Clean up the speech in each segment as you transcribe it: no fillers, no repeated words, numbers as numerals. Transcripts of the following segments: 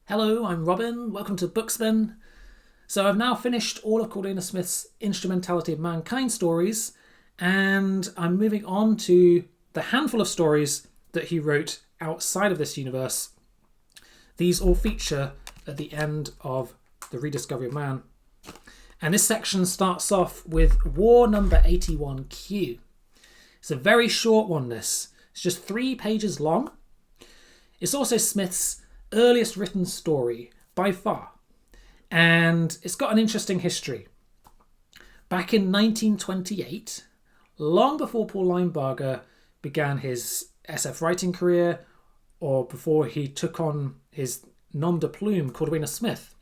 Hello, I'm Robin. Welcome to Bookspin. So I've now finished all of Cordwainer Smith's Instrumentality of Mankind stories, and I'm moving on to the handful of stories that he wrote outside of this universe. These all feature at the end of The Rediscovery of Man. And this section starts off with War number 81Q. It's a very short one, this. It's just 3 pages long. It's also Smith's earliest written story by far, and it's got an interesting history. Back in 1928, long before Paul Linebarger began his SF writing career, or before he took on his nom de plume, Cordwainer Smith,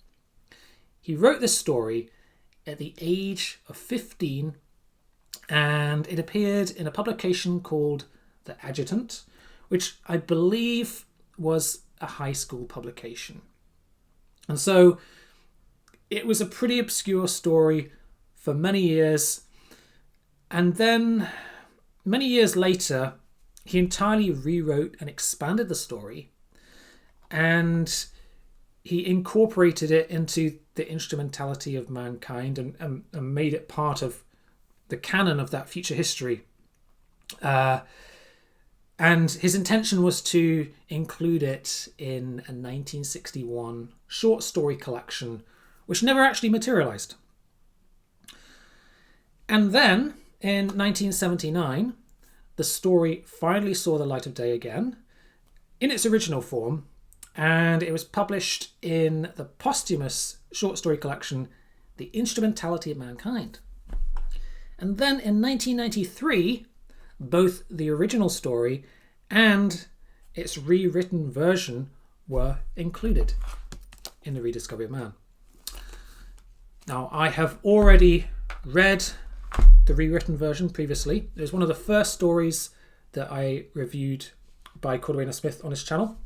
he wrote this story at the age of 15, and it appeared in a publication called The Adjutant, which I believe was a high school publication. And so it was a pretty obscure story for many years. And then many years later, he entirely rewrote and expanded the story, and he incorporated it into the Instrumentality of Mankind and made it part of the canon of that future history. And his intention was to include it in a 1961 short story collection, which never actually materialized. And then, in 1979, the story finally saw the light of day again, in its original form, and it was published in the posthumous short story collection, The Instrumentality of Mankind. And then in 1993, both the original story and its rewritten version were included in The Rediscovery of Man. Now, I have already read the rewritten version previously. It was one of the first stories that I reviewed by Cordwainer Smith on his channel.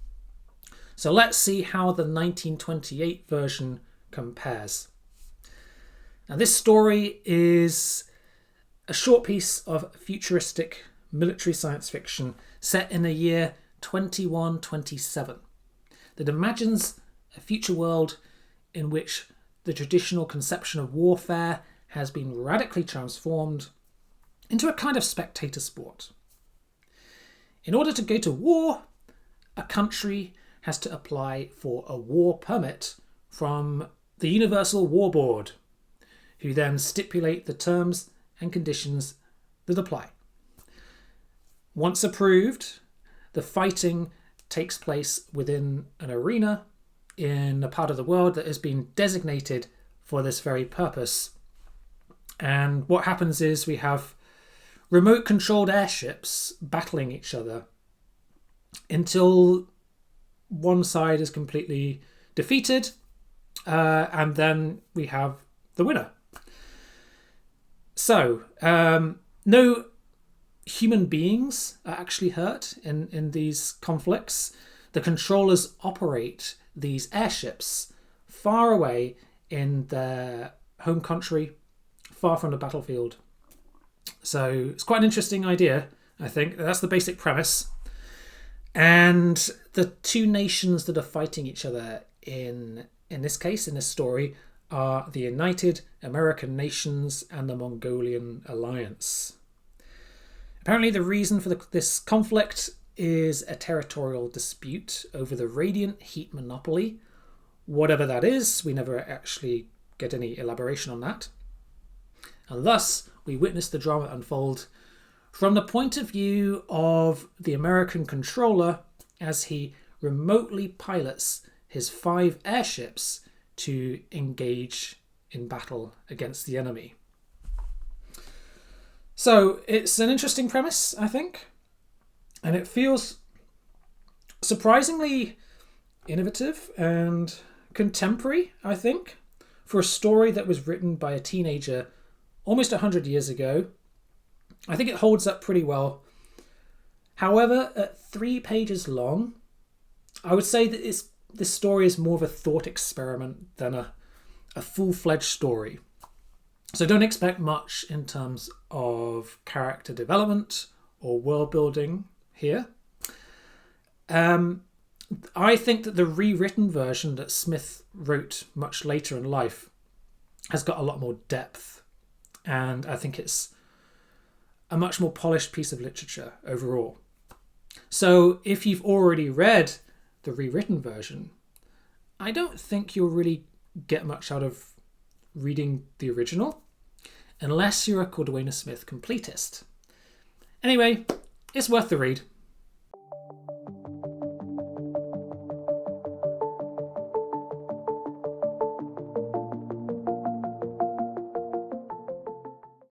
So let's see how the 1928 version compares. Now, this story is a short piece of futuristic military science fiction set in the year 2127 that imagines a future world in which the traditional conception of warfare has been radically transformed into a kind of spectator sport. In order to go to war, a country has to apply for a war permit from the Universal War Board, who then stipulate the terms and conditions that apply. Once approved, the fighting takes place within an arena in a part of the world that has been designated for this very purpose. And what happens is we have remote-controlled airships battling each other until one side is completely defeated, and then we have the winner. So, no human beings are actually hurt in these conflicts. The controllers operate these airships far away in their home country, far from the battlefield. So it's quite an interesting idea, I think. That's the basic premise. And the two nations that are fighting each other in this case, in this story, are the United American Nations and the Mongolian Alliance. Apparently the reason for this conflict is a territorial dispute over the radiant heat monopoly. Whatever that is, we never actually get any elaboration on that. And thus, we witness the drama unfold from the point of view of the American controller as he remotely pilots his 5 airships to engage in battle against the enemy. So it's an interesting premise, I think, and it feels surprisingly innovative and contemporary, I think, for a story that was written by a teenager almost 100 years ago. I think it holds up pretty well. However, at 3 pages long, I would say that this story is more of a thought experiment than a full-fledged story. So don't expect much in terms of character development or world building here. I think that the rewritten version that Smith wrote much later in life has got a lot more depth, and I think it's a much more polished piece of literature overall. So if you've already read the rewritten version, I don't think you'll really get much out of reading the original, unless you're a Cordwainer Smith completist. Anyway, it's worth the read.